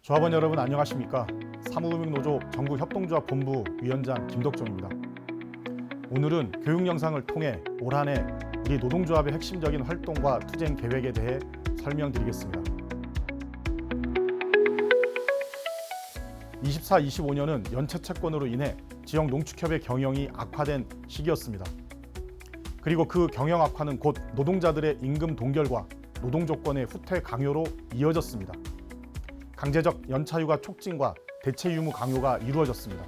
조합원 여러분 안녕하십니까? 사무금융노조 전국협동조합 본부 위원장 김덕종입니다. 오늘은 교육 영상을 통해 올 한 해 우리 노동조합의 핵심적인 활동과 투쟁 계획에 대해 설명드리겠습니다. 24-25년은 연체 채권으로 인해 지역 농축협의 경영이 악화된 시기였습니다. 그리고 그 경영 악화는 곧 노동자들의 임금 동결과 노동조건의 후퇴 강요로 이어졌습니다. 강제적 연차휴가 촉진과 대체 유무 강요가 이루어졌습니다.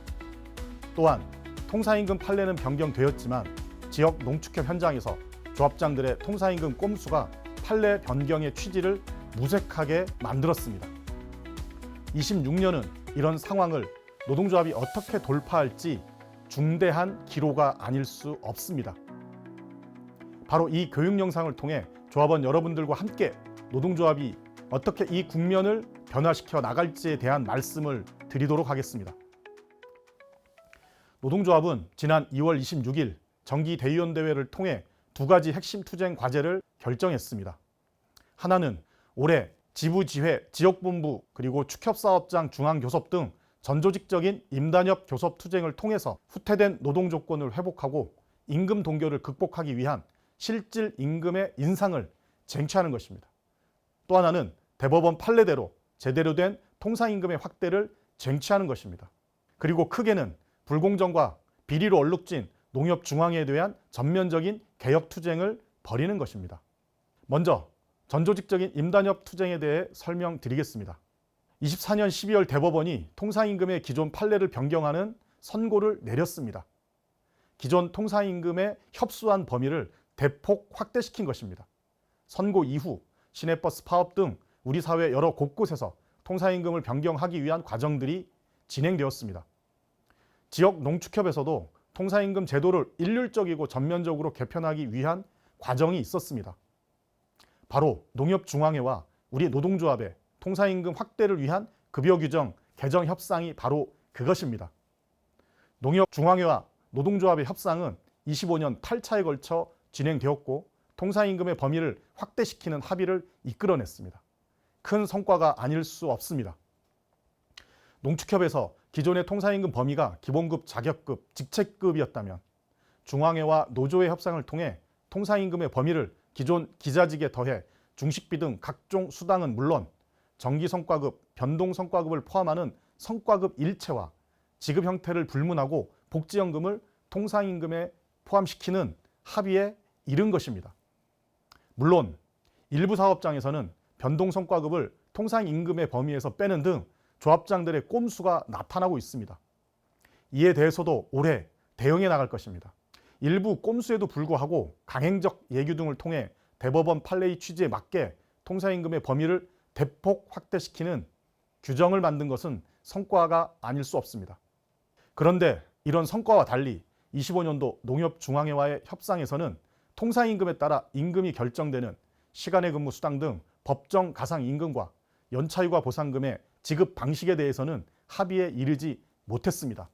또한 통사임금 판례는 변경되었지만 지역 농축협 현장에서 조합장들의 통사임금 꼼수가 판례 변경의 취지를 무색하게 만들었습니다. 26년은 이런 상황을 노동조합이 어떻게 돌파할지 중대한 기로가 아닐 수 없습니다. 바로 이 교육 영상을 통해 조합원 여러분들과 함께 노동조합이 어떻게 이 국면을 변화시켜 나갈지에 대한 말씀을 드리도록 하겠습니다. 노동조합은 지난 2월 26일 정기 대의원대회를 통해 두 가지 핵심 투쟁 과제를 결정했습니다. 하나는 올해 지부지회, 지역본부 그리고 축협사업장 중앙교섭 등 전조직적인 임단협 교섭 투쟁을 통해서 후퇴된 노동조건을 회복하고 임금 동결을 극복하기 위한 실질 임금의 인상을 쟁취하는 것입니다. 또 하나는 대법원 판례대로 제대로 된 통상임금의 확대를 쟁취하는 것입니다. 그리고 크게는 불공정과 비리로 얼룩진 농협중앙회에 대한 전면적인 개혁 투쟁을 벌이는 것입니다. 먼저 전조직적인 임단협 투쟁에 대해 설명드리겠습니다. 24년 12월 대법원이 통상임금의 기존 판례를 변경하는 선고를 내렸습니다. 기존 통상임금의 협소한 범위를 대폭 확대시킨 것입니다. 선고 이후 시내버스 파업 등 우리 사회 여러 곳곳에서 통상임금을 변경하기 위한 과정들이 진행되었습니다. 지역 농축협에서도 통상임금 제도를 일률적이고 전면적으로 개편하기 위한 과정이 있었습니다. 바로 농협중앙회와 우리 노동조합의 통상임금 확대를 위한 급여 규정 개정 협상이 바로 그것입니다. 농협중앙회와 노동조합의 협상은 25년 8차에 걸쳐 진행되었고 통상임금의 범위를 확대시키는 합의를 이끌어냈습니다. 큰 성과가 아닐 수 없습니다. 농축협에서 기존의 통상임금 범위가 기본급, 자격급, 직책급이었다면 중앙회와 노조의 협상을 통해 통상임금의 범위를 기존 기자직에 더해 중식비 등 각종 수당은 물론 정기성과급, 변동성과급을 포함하는 성과급 일체와 지급 형태를 불문하고 복지연금을 통상임금에 포함시키는 합의에 이른 것입니다. 물론 일부 사업장에서는 변동성과급을 통상임금의 범위에서 빼는 등 조합장들의 꼼수가 나타나고 있습니다. 이에 대해서도 올해 대응해 나갈 것입니다. 일부 꼼수에도 불구하고 강행적 예규 등을 통해 대법원 판례의 취지에 맞게 통상임금의 범위를 대폭 확대시키는 규정을 만든 것은 성과가 아닐 수 없습니다. 그런데 이런 성과와 달리 25년도 농협중앙회와의 협상에서는 통상임금에 따라 임금이 결정되는 시간의 근무 수당 등 법정 가상임금과 연차휴가 보상금의 지급 방식에 대해서는 합의에 이르지 못했습니다.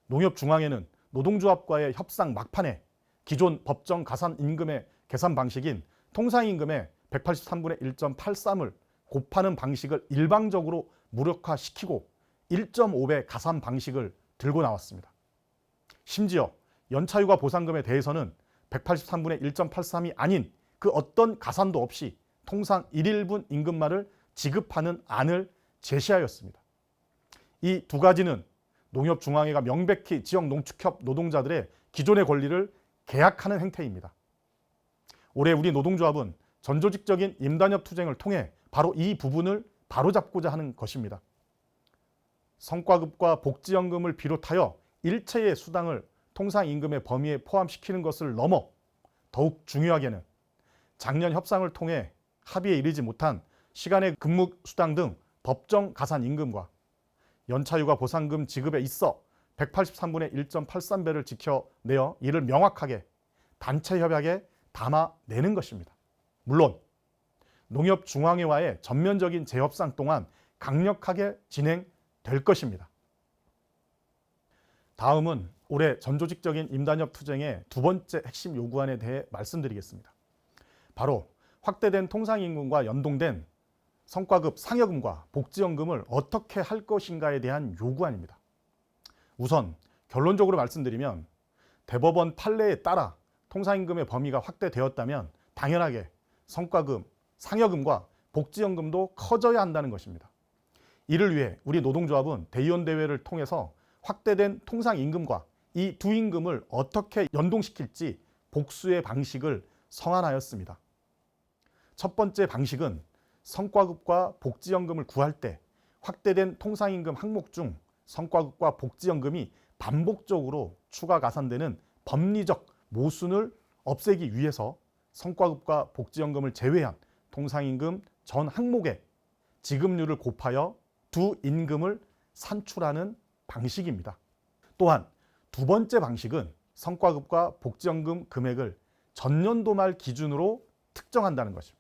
농협중앙회는 노동조합과의 협상 막판에 기존 법정 가산임금의 계산 방식인 통상임금의 183분의 1.83을 곱하는 방식을 일방적으로 무력화시키고 1.5배 가산 방식을 들고 나왔습니다. 심지어 연차휴가 보상금에 대해서는 183분의 1.83이 아닌 그 어떤 가산도 없이 통상 1인분 임금만을 지급하는 안을 제시하였습니다. 이 두 가지는 농협중앙회가 명백히 지역 농축협 노동자들의 기존의 권리를 개약하는 행태입니다. 올해 우리 노동조합은 전조직적인 임단협 투쟁을 통해 바로 이 부분을 바로잡고자 하는 것입니다. 성과급과 복지연금을 비롯하여 일체의 수당을 통상임금의 범위에 포함시키는 것을 넘어 더욱 중요하게는 작년 협상을 통해 합의에 이르지 못한 시간의 근무 수당 등 법정 가산임금과 연차휴가 보상금 지급에 있어 183분의 1.83배를 지켜내어 이를 명확하게 단체 협약에 담아내는 것입니다. 물론 농협중앙회와의 전면적인 재협상 동안 강력하게 진행될 것입니다. 다음은 올해 전조직적인 임단협 투쟁의 두 번째 핵심 요구안에 대해 말씀드리겠습니다. 바로 확대된 통상임금과 연동된 성과급 상여금과 복지연금을 어떻게 할 것인가에 대한 요구안입니다. 우선 결론적으로 말씀드리면 대법원 판례에 따라 통상임금의 범위가 확대되었다면 당연하게 성과금, 상여금과 복지연금도 커져야 한다는 것입니다. 이를 위해 우리 노동조합은 대의원대회를 통해서 확대된 통상임금과 이 두 임금을 어떻게 연동시킬지 복수의 방식을 성안하였습니다. 첫 번째 방식은 성과급과 복지연금을 구할 때 확대된 통상임금 항목 중 성과급과 복지연금이 반복적으로 추가 가산되는 법리적 모순을 없애기 위해서 성과급과 복지연금을 제외한 통상임금 전 항목에 지급률을 곱하여 두 임금을 산출하는 방식입니다. 또한 두 번째 방식은 성과급과 복지연금 금액을 전년도 말 기준으로 특정한다는 것입니다.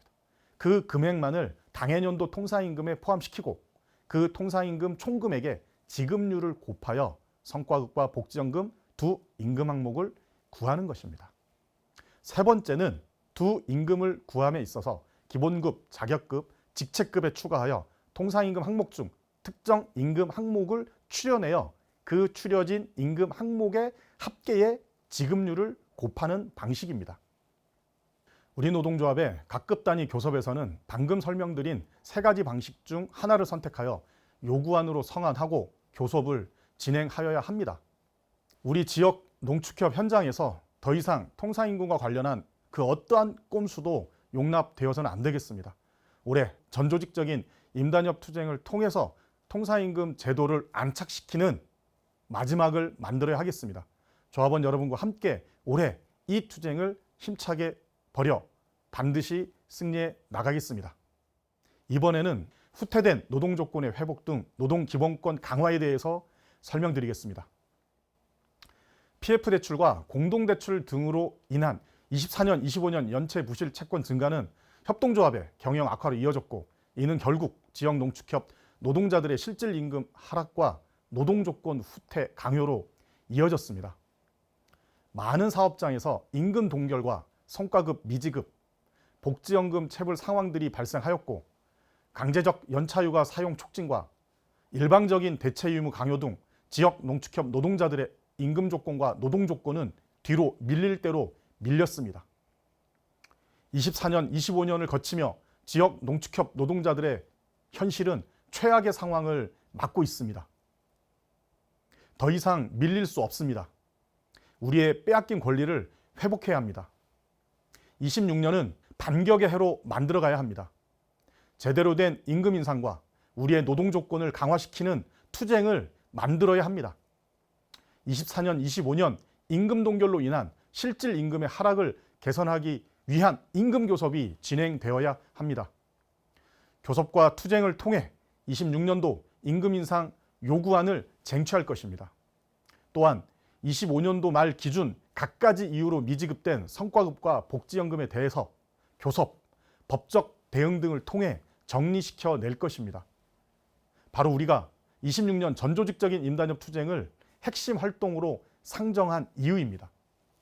그 금액만을 당해년도 통상임금에 포함시키고 그 통상임금 총금액에 지급률을 곱하여 성과급과 복지연금 두 임금 항목을 구하는 것입니다. 세 번째는 두 임금을 구함에 있어서 기본급, 자격급, 직책급에 추가하여 통상임금 항목 중 특정 임금 항목을 추려내어 그 추려진 임금 항목의 합계의 지급률을 곱하는 방식입니다. 우리 노동조합의 각급 단위 교섭에서는 방금 설명드린 세 가지 방식 중 하나를 선택하여 요구안으로 성안하고 교섭을 진행하여야 합니다. 우리 지역 농축협 현장에서 더 이상 통상임금과 관련한 그 어떠한 꼼수도 용납되어서는 안 되겠습니다. 올해 전조직적인 임단협 투쟁을 통해서 통상임금 제도를 안착시키는 마지막을 만들어야 하겠습니다. 조합원 여러분과 함께 올해 이 투쟁을 힘차게 벌여 반드시 승리해 나가겠습니다. 이번에는 후퇴된 노동조건의 회복 등 노동기본권 강화에 대해서 설명드리겠습니다. PF 대출과 공동대출 등으로 인한 24년, 25년 연체 부실 채권 증가는 협동조합의 경영 악화로 이어졌고 이는 결국 지역 농축협 노동자들의 실질 임금 하락과 노동조건 후퇴 강요로 이어졌습니다. 많은 사업장에서 임금 동결과 성과급 미지급, 복지연금 체불 상황들이 발생하였고 강제적 연차휴가 사용 촉진과 일방적인 대체 유무 강요 등 지역 농축협 노동자들의 임금 조건과 노동 조건은 뒤로 밀릴 대로 밀렸습니다. 24년, 25년을 거치며 지역 농축협 노동자들의 현실은 최악의 상황을 맞고 있습니다. 더 이상 밀릴 수 없습니다. 우리의 빼앗긴 권리를 회복해야 합니다. 26년은 반격의 해로 만들어가야 합니다. 제대로 된 임금 인상과 우리의 노동 조건을 강화시키는 투쟁을 만들어야 합니다. 24년, 25년 임금 동결로 인한 실질 임금의 하락을 개선하기 위한 임금 교섭이 진행되어야 합니다. 교섭과 투쟁을 통해 26년도 임금 인상 요구안을 쟁취할 것입니다. 또한 25년도 말 기준 갖가지 이유로 미지급된 성과급과 복지연금에 대해서 교섭, 법적 대응 등을 통해 정리시켜 낼 것입니다. 바로 우리가 26년 전조직적인 임단협 투쟁을 핵심 활동으로 상정한 이유입니다.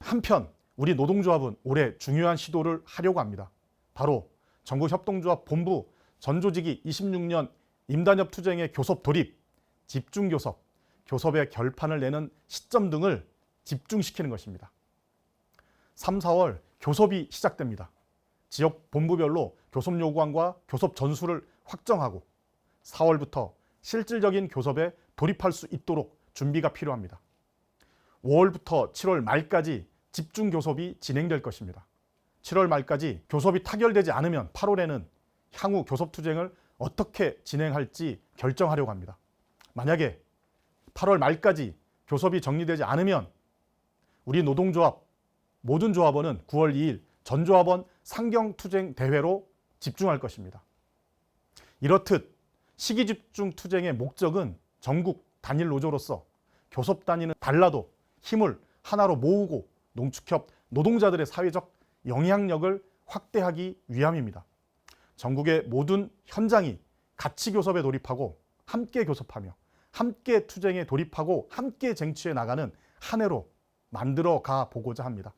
한편 우리 노동조합은 올해 중요한 시도를 하려고 합니다. 바로 전국협동조합 본부 전조직이 26년 임단협 투쟁의 교섭 돌입, 집중교섭, 교섭의 결판을 내는 시점 등을 집중시키는 것입니다. 3, 4월 교섭이 시작됩니다. 지역 본부별로 교섭 요구안과 교섭 전술을 확정하고 4월부터 실질적인 교섭에 돌입할 수 있도록 준비가 필요합니다. 5월부터 7월 말까지 집중 교섭이 진행될 것입니다. 7월 말까지 교섭이 타결되지 않으면 8월에는 향후 교섭 투쟁을 어떻게 진행할지 결정하려고 합니다. 만약에 8월 말까지 교섭이 정리되지 않으면 우리 노동조합 모든 조합원은 9월 2일 전조합원 상경투쟁 대회로 집중할 것입니다. 이렇듯 시기집중 투쟁의 목적은 전국 단일 노조로서 교섭 단위는 달라도 힘을 하나로 모으고 농축협 노동자들의 사회적 영향력을 확대하기 위함입니다. 전국의 모든 현장이 같이 교섭에 돌입하고 함께 교섭하며 함께 투쟁에 돌입하고 함께 쟁취해 나가는 한 해로 만들어 가 보고자 합니다.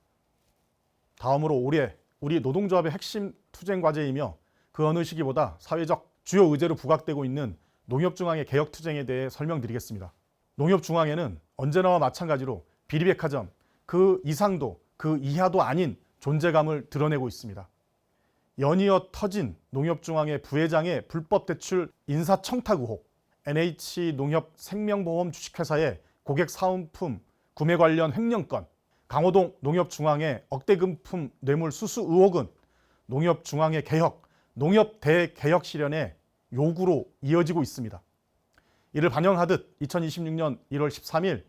다음으로 올해 우리 노동조합의 핵심 투쟁 과제이며 그 어느 시기보다 사회적 주요 의제로 부각되고 있는 농협중앙회 개혁투쟁에 대해 설명드리겠습니다. 농협중앙회는 언제나와 마찬가지로 비리백화점, 그 이상도 그 이하도 아닌 존재감을 드러내고 있습니다. 연이어 터진 농협중앙회 부회장의 불법 대출 인사청탁 의혹, NH농협 생명보험 주식회사의 고객 사은품 구매 관련 횡령건, 강호동 농협중앙회 억대금품 뇌물 수수 의혹은 농협중앙회 개혁, 농협 대개혁 실현의 요구로 이어지고 있습니다. 이를 반영하듯 2026년 1월 13일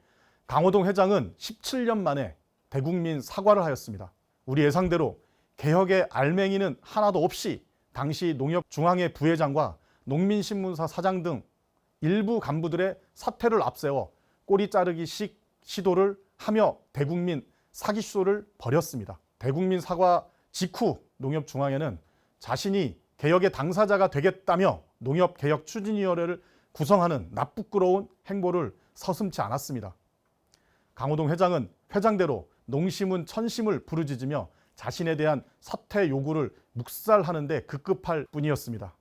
강호동 회장은 17년 만에 대국민 사과를 하였습니다. 우리 예상대로 개혁의 알맹이는 하나도 없이 당시 농협중앙회 부회장과 농민신문사 사장 등 일부 간부들의 사퇴를 앞세워 꼬리 자르기식 시도를 하며 대국민 사기 쇼를 벌였습니다. 대국민 사과 직후 농협중앙회는 자신이 개혁의 당사자가 되겠다며 농협개혁추진위원회를 구성하는 나쁘끄러운 행보를 서슴지 않았습니다. 강호동 회장은 회장대로 농심은 천심을 부르짖으며 자신에 대한 사퇴 요구를 묵살하는 데 급급할 뿐이었습니다.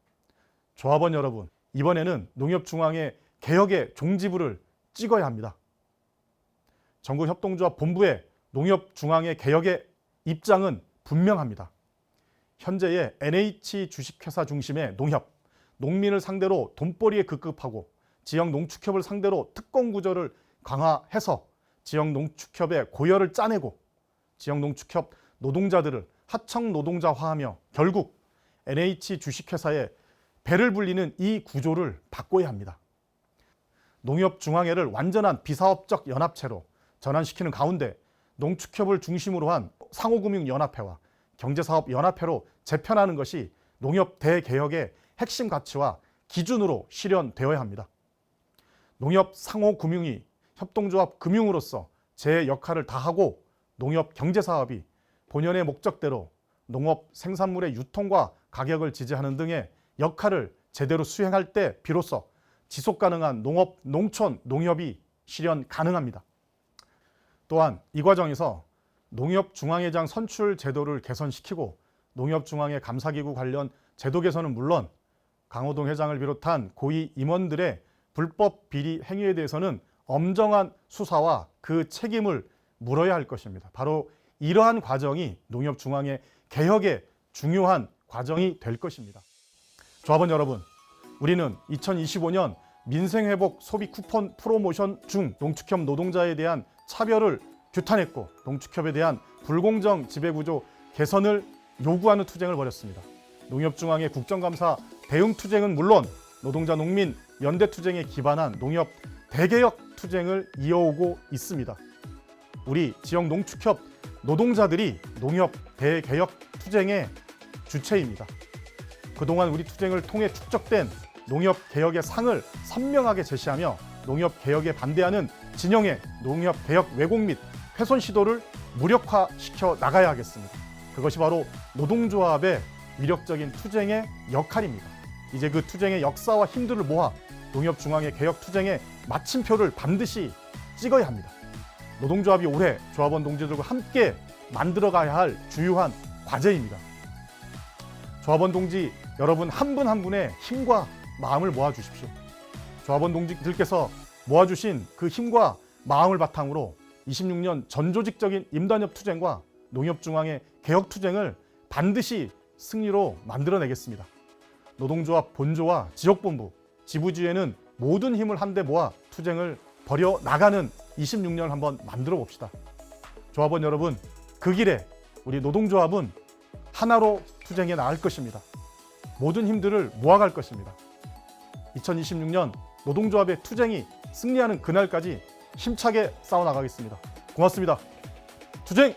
조합원 여러분, 이번에는 농협중앙회 개혁의 종지부를 찍어야 합니다. 전국협동조합 본부의 농협중앙회 개혁의 입장은 분명합니다. 현재의 NH 주식회사 중심의 농협, 농민을 상대로 돈벌이에 급급하고 지역 농축협을 상대로 특권 구조를 강화해서 지역 농축협의 고열을 짜내고 지역 농축협 노동자들을 하청 노동자화하며 결국 NH 주식회사에 배를 불리는 이 구조를 바꿔야 합니다. 농협중앙회를 완전한 비사업적 연합체로 전환시키는 가운데 농축협을 중심으로 한 상호금융연합회와 경제사업연합회로 재편하는 것이 농협 대개혁의 핵심 가치와 기준으로 실현되어야 합니다. 농협 상호금융이 협동조합 금융으로서 제 역할을 다하고 농협 경제사업이 본연의 목적대로 농업 생산물의 유통과 가격을 지지하는 등의 역할을 제대로 수행할 때 비로소 지속가능한 농업, 농촌, 농협이 실현 가능합니다. 또한 이 과정에서 농협중앙회장 선출 제도를 개선시키고 농협중앙회 감사기구 관련 제도 개선은 물론 강호동 회장을 비롯한 고위 임원들의 불법 비리 행위에 대해서는 엄정한 수사와 그 책임을 물어야 할 것입니다. 바로 이러한 과정이 농협중앙회 개혁의 중요한 과정이 될 것입니다. 조합원 여러분, 우리는 2025년 민생회복 소비 쿠폰 프로모션 중 농축협 노동자에 대한 차별을 규탄했고 농축협에 대한 불공정 지배구조 개선을 요구하는 투쟁을 벌였습니다. 농협중앙회 국정감사 대응투쟁은 물론 노동자 농민 연대투쟁에 기반한 농협 대개혁 투쟁을 이어오고 있습니다. 우리 지역 농축협 노동자들이 농협 대개혁 투쟁의 주체입니다. 그동안 우리 투쟁을 통해 축적된 농협 개혁의 상을 선명하게 제시하며 농협 개혁에 반대하는 진영의 농협 개혁 왜곡 및 훼손 시도를 무력화시켜 나가야 하겠습니다. 그것이 바로 노동조합의 위력적인 투쟁의 역할입니다. 이제 그 투쟁의 역사와 힘들을 모아 농협중앙회 개혁 투쟁의 마침표를 반드시 찍어야 합니다. 노동조합이 올해 조합원 동지들과 함께 만들어가야 할 주요한 과제입니다. 조합원 동지 여러분 한 분 한 분의 힘과 마음을 모아주십시오. 조합원 동지들께서 모아주신 그 힘과 마음을 바탕으로 26년 전조직적인 임단협 투쟁과 농협중앙회 개혁 투쟁을 반드시 승리로 만들어내겠습니다. 노동조합 본조와 지역본부, 지부지회는 모든 힘을 한데 모아 투쟁을 벌여 나가는 26년을 한번 만들어 봅시다. 조합원 여러분, 그 길에 우리 노동조합은 하나로 투쟁해 나갈 것입니다. 모든 힘들을 모아갈 것입니다. 2026년 노동조합의 투쟁이 승리하는 그날까지 힘차게 싸워나가겠습니다. 고맙습니다. 투쟁!